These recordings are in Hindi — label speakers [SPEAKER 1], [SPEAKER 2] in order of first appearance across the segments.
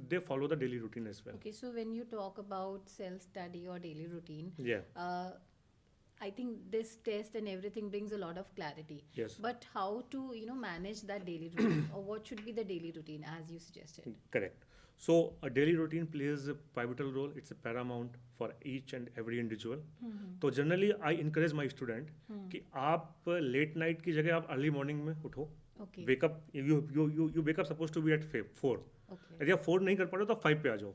[SPEAKER 1] they follow the daily routine as well.
[SPEAKER 2] Okay, so when you talk about self-study or daily routine,
[SPEAKER 1] Yeah.
[SPEAKER 2] I think this test and everything brings a lot of clarity.
[SPEAKER 1] Yes.
[SPEAKER 2] But how to, manage that daily routine, or what should be the daily routine as you suggested?
[SPEAKER 1] Correct. So a daily routine plays a pivotal role. It's a paramount for each and every individual. तो generally I encourage my student कि आप लेट नाइट की जगह आप अर्ली मॉर्निंग में उठो.
[SPEAKER 2] Okay.
[SPEAKER 1] Wake up you wake up suppose to be at 4.
[SPEAKER 2] Okay.
[SPEAKER 1] यदि आप 4 नहीं कर पा रहे हो तो 5 पे आ जाओ.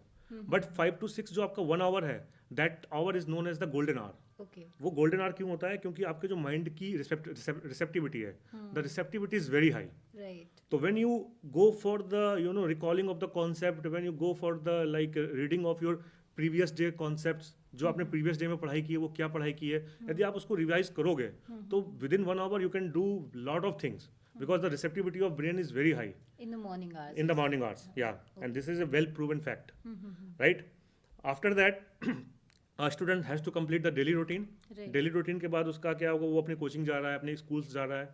[SPEAKER 1] बट 5 to 6 जो आपका 1 आवर है, that hour is known as the golden hour.
[SPEAKER 2] Okay.
[SPEAKER 1] वो गोल्डन आवर क्यों होता है? क्योंकि आपके जो माइंड की रिसेप्टिविटी है, the receptivity is very high.
[SPEAKER 2] Right.
[SPEAKER 1] तो when you go for the recalling of the concept, when you go for the like reading of your previous day concepts, जो आपने प्रीवियस डे में पढ़ाई की है वो क्या पढ़ाई की है, यदि आप उसको रिवाइज करोगे तो within 1 hour you can do lot of things because the receptivity of brain is very high
[SPEAKER 2] In the morning hours.
[SPEAKER 1] in the morning hours. Yeah. And this is a well proven fact. Right. After that a student has to complete the daily routine.
[SPEAKER 2] Right.
[SPEAKER 1] Daily routine के बाद उसका क्या होगा? वो अपनी कोचिंग जा रहा है, अपने स्कूल्स जा रहा है.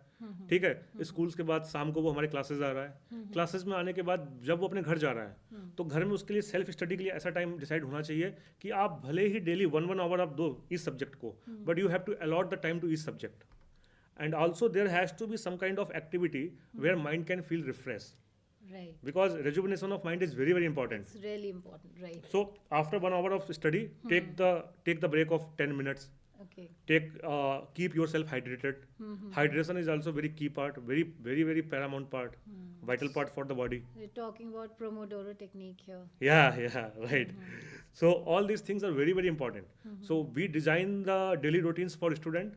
[SPEAKER 1] ठीक है. स्कूल्स के बाद शाम को वो हमारे क्लासेस आ रहा है. क्लासेस में आने के बाद जब वो अपने घर जा रहा है तो घर में उसके लिए सेल्फ स्टडी के लिए ऐसा टाइम डिसाइड होना चाहिए कि आप भले ही डेली 1 आवर आप दो इस सब्जेक्ट को, but you have to allot the time to इस subject. And also there has to be some kind of activity where mind can feel refreshed,
[SPEAKER 2] Right.
[SPEAKER 1] because rejuvenation of mind is very very important.
[SPEAKER 2] It's really important. Right.
[SPEAKER 1] So after 1 hour of study, take the break of 10 minutes.
[SPEAKER 2] Okay.
[SPEAKER 1] Keep yourself hydrated. Hydration is also very key part, very very very paramount part, vital part for the body.
[SPEAKER 2] We're talking about Pomodoro technique here.
[SPEAKER 1] Yeah, right. So all these things are very very important. So we design the daily routines for student.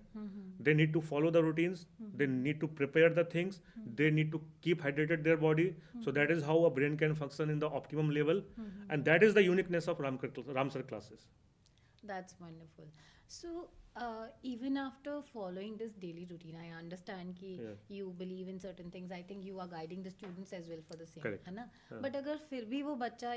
[SPEAKER 1] They need to follow the routines. They need to prepare the things. They need to keep hydrated their body. So that is how a brain can function in the optimum level. And that is the uniqueness of Ramsar classes.
[SPEAKER 2] That's wonderful. So even after following this daily routine, I understand कि you believe in certain things. I think you are guiding the students as well for the same.
[SPEAKER 1] Correct.
[SPEAKER 2] है ना? But अगर फिर भी वो बच्चा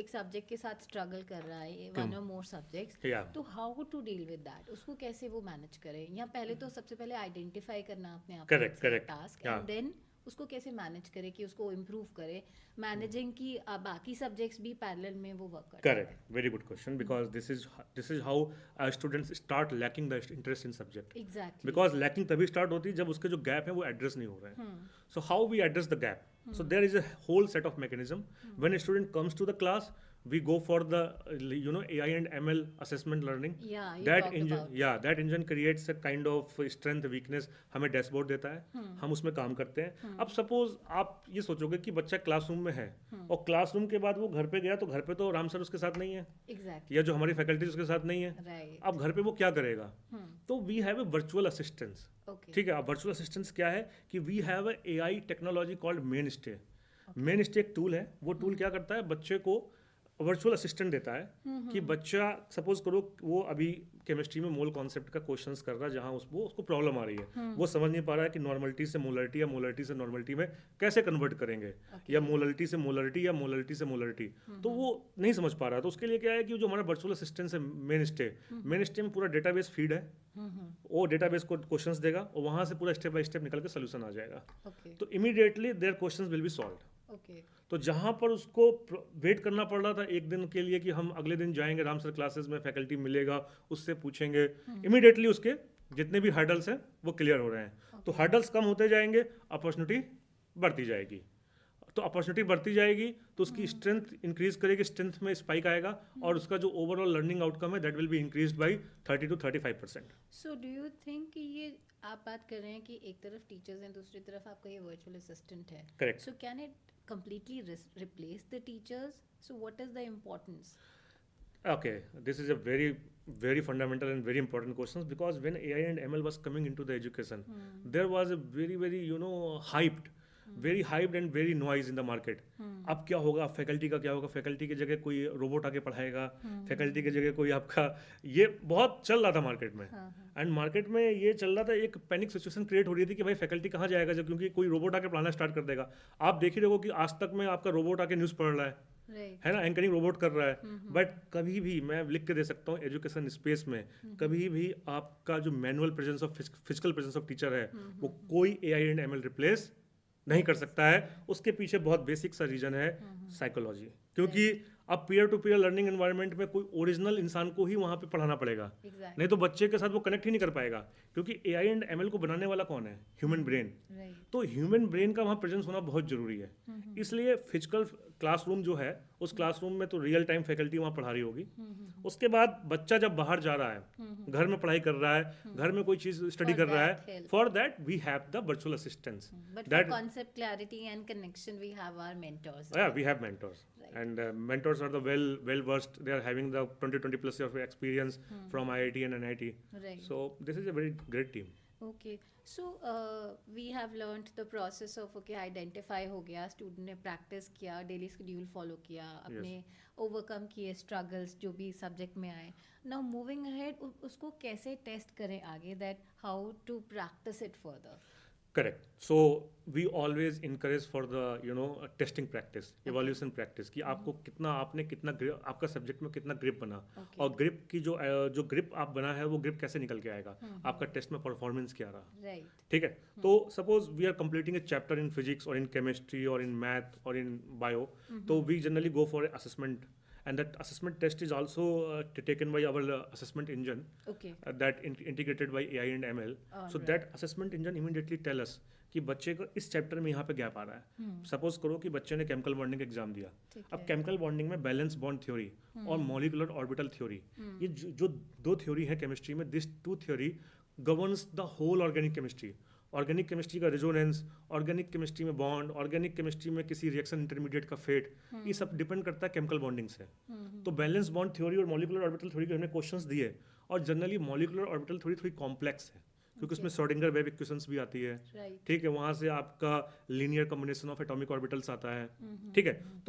[SPEAKER 2] एक सब्जेक्ट के साथ स्ट्रगल कर रहा है, one or more subjects,
[SPEAKER 1] Yeah.
[SPEAKER 2] तो how to deal with that? उसको कैसे वो मैनेज करे? या पहले तो सबसे पहले आइडेंटिफाई करना अपने आप
[SPEAKER 1] Correct.
[SPEAKER 2] Task,
[SPEAKER 1] Yeah.
[SPEAKER 2] And then उसको कैसे मैनेज करे कि उसको इम्प्रूव करे, मैनेजिंग की बाकी सब्जेक्ट्स भी पैरेलल में वो वर्क करे.
[SPEAKER 1] Correct. Very good question, because this is how students start lacking the interest in subject.
[SPEAKER 2] Exactly.
[SPEAKER 1] Because lacking तभी start होती है जब उसके जो गैप है वो एड्रेस नहीं हो रहे हैं. So how we address the gap? So there is a whole set of mechanism. When a student comes to the class, we go for the AI and ML assessment learning.
[SPEAKER 2] Yeah, you
[SPEAKER 1] that
[SPEAKER 2] talked
[SPEAKER 1] engine
[SPEAKER 2] about.
[SPEAKER 1] that engine creates a kind of strength weakness. हमें डैशबोर्ड देता है, हम उसमें काम करते हैं. अब सपोज आप ये सोचोगे कि बच्चा क्लासरूम में है और क्लासरूम के बाद वो घर पे गया तो घर पे तो राम सर उसके साथ नहीं है,
[SPEAKER 2] Exactly.
[SPEAKER 1] या जो हमारी फैकल्टी उसके साथ नहीं है.
[SPEAKER 2] Right.
[SPEAKER 1] अब घर पे वो क्या करेगा? तो we have a virtual assistance.
[SPEAKER 2] Okay.
[SPEAKER 1] ठीक है. अब वर्चुअल असिस्टेंस क्या है कि we have a AI technology called main stay. Main stay एक टूल है. वो टूल क्या करता है? बच्चे को वर्चुअल असिस्टेंट देता है कि बच्चा सपोज करो वो अभी केमिस्ट्री में मोल कॉन्सेप्ट का क्वेश्चंस कर रहा है, जहाँ उसको प्रॉब्लम आ रही है. वो समझ नहीं पा रहा है कि नॉर्मलिटी से मोलरिटी या मोलरिटी से नॉर्मलिटी में कैसे कन्वर्ट करेंगे, या मोलरिटी से मोलरिटी या मोलरिटी से मोलरिटी. तो वो नहीं समझ पा रहा. तो उसके लिए क्या है कि जो हमारा वर्चुअल असिस्टेंट है मेन स्टे में पूरा डेटाबेस फीड है. वो डेटाबेस को क्वेश्चंस देगा और वहाँ से पूरा स्टेप बाय स्टेप निकल के सोल्यूशन आ जाएगा.
[SPEAKER 2] Okay.
[SPEAKER 1] तो immediately their questions will be solved.
[SPEAKER 2] Okay.
[SPEAKER 1] तो जहाँ पर उसको वेट करना पड़ रहा था एक दिन के लिए कि हम अगले दिन जाएंगे राम सर क्लासेस में, फैकल्टी मिलेगा, उससे पूछेंगे, इमीडिएटली उसके जितने भी हर्डल्स हैं वो क्लियर हो रहे हैं. तो हर्डल्स कम होते जाएंगे, अपॉर्चुनिटी बढ़ती जाएगी. तो अपॉर्चुनिटी बढ़ती जाएगी तो उसकी स्ट्रेंथ इंक्रीज करेगी, स्ट्रेंथ में स्पाइक आएगा और उसका जो ओवरऑल लर्निंग आउटकम है that will be increased by 30 to 35%.
[SPEAKER 2] So do you think कि ये आप बात कर रहे हैं कि एक तरफ टीचर्स हैं, दूसरी तरफ आपका ये वर्चुअल असिस्टेंट है.
[SPEAKER 1] Correct.
[SPEAKER 2] So can it completely replace the teachers? So what is the importance?
[SPEAKER 1] Okay, this is a very very fundamental and very important questions, because when AI and ML was coming into the education, there was a very very hyped very hyped and very noise in the market. अब क्या होगा? फैकल्टी का क्या होगा? फैकल्टी की जगह कोई रोबोट आके पढ़ाएगा, फैकल्टी की जगह कोई आपका, ये बहुत चल रहा था मार्केट में. एंड मार्केट में ये चल रहा था, एक पैनिक सिचुएशन क्रिएट हो रही थी कि भाई फैकल्टी कहाँ जाएगा जब, क्योंकि कोई रोबोट आके पढ़ाना स्टार्ट कर देगा. आप देख ही रहे हो कि आज तक में आपका रोबोट आके न्यूज़ पढ़ रहा है.
[SPEAKER 2] Right.
[SPEAKER 1] है ना, एंकरिंग रोबोट कर रहा है. बट कभी भी मैं लिख के दे सकता हूँ एजुकेशन स्पेस में कभी भी आपका जो manual presence of physical presence of teacher है वो कोई AI एंड ML रिप्लेस नहीं कर सकता है. उसके पीछे बहुत बेसिक सा रीजन है, साइकोलॉजी. क्योंकि अब peer to peer learning environment में कोई ओरिजिनल इंसान को ही वहाँ पे पढ़ाना पड़ेगा,
[SPEAKER 2] Exactly.
[SPEAKER 1] नहीं तो बच्चे के साथ वो कनेक्ट ही नहीं कर पाएगा, क्योंकि AI एंड ML को बनाने वाला कौन है? Human brain.
[SPEAKER 2] Right.
[SPEAKER 1] तो ह्यूमन ब्रेन का वहाँ प्रेजेंस होना बहुत जरूरी है। इसलिए फिजिकल क्लासरूम जो है, उस क्लासरूम में तो रियल टाइम फैकल्टी वहाँ पढ़ा रही होगी। उसके बाद बच्चा जब बाहर जा रहा है, घर में पढ़ाई कर रहा है, घर में कोई चीज स्टडी
[SPEAKER 2] For
[SPEAKER 1] कर रहा
[SPEAKER 2] that
[SPEAKER 1] है,
[SPEAKER 2] help.
[SPEAKER 1] For that we have the virtual assistants.
[SPEAKER 2] But for concept clarity and connection, we have our mentors.
[SPEAKER 1] Yeah, we have mentors.
[SPEAKER 2] Right.
[SPEAKER 1] And mentors are the well versed. They are having the 20 plus years of experience from IIT and NIT.
[SPEAKER 2] Right.
[SPEAKER 1] So this is a very great team.
[SPEAKER 2] Okay. So we have learned the process of okay identify हो गया, student ने practice किया, daily schedule follow किया, अपने overcome किए struggles जो भी subject में आए. Now moving ahead, उसको कैसे test करें आगे, that how to practice it further.
[SPEAKER 1] Correct. So we always encourage for the testing practice, evaluation practice कि आपको कितना आपका सब्जेक्ट में कितना ग्रिप बना,
[SPEAKER 2] Okay.
[SPEAKER 1] और ग्रिप की जो ग्रिप आप बना है वो ग्रिप कैसे निकल के आएगा, आपका टेस्ट में परफॉर्मेंस क्या रहा।
[SPEAKER 2] Right.
[SPEAKER 1] ठीक है, तो suppose we are completing a chapter in physics और इन केमिस्ट्री और इन मैथ और इन बायो, तो we generally go for assessment, and that assessment test is also taken by our assessment engine
[SPEAKER 2] Okay.
[SPEAKER 1] that integrated by AI and ML. So
[SPEAKER 2] Alright.
[SPEAKER 1] that assessment engine immediately tell us कि बच्चे को इस चैप्टर में यहाँ पे गैप आ रहा है। सपोज करो कि बच्चे ने केमिकल बॉन्डिंग एग्जाम दिया,
[SPEAKER 2] ठीक
[SPEAKER 1] अब
[SPEAKER 2] है।
[SPEAKER 1] केमिकल बॉन्डिंग में बैलेंस बॉन्ड थ्योरी और मॉलिकुलर ऑर्बिटल थ्योरी, ये जो दो थ्योरी है केमिस्ट्री में, this two theory governs the whole organic chemistry. Organic chemistry का रेजोनेंस, ऑर्गेनिक केमिस्ट्री में बॉन्ड, ऑर्गेनिक केमिस्ट्री में किसी रिएक्शन इंटरमीडिएट का फेट, ये सब डिपेंड करता है केमिकल बॉन्डिंग से। तो बैलेंस बॉन्ड थ्योरी और मॉलिकुलर ऑर्बिटल थ्योरी के हमने क्वेश्चंस दिए, और जनरली मॉलिकुलर ऑर्बिटल थ्योरी थोड़ी कॉम्प्लेक्स है, क्योंकि उसमें श्रोडिंगर वेव इक्वेशंस भी आती है।
[SPEAKER 2] Right.
[SPEAKER 1] ठीक है, वहाँ से आपका linear combination of atomic orbitals आता है। ठीक है, तो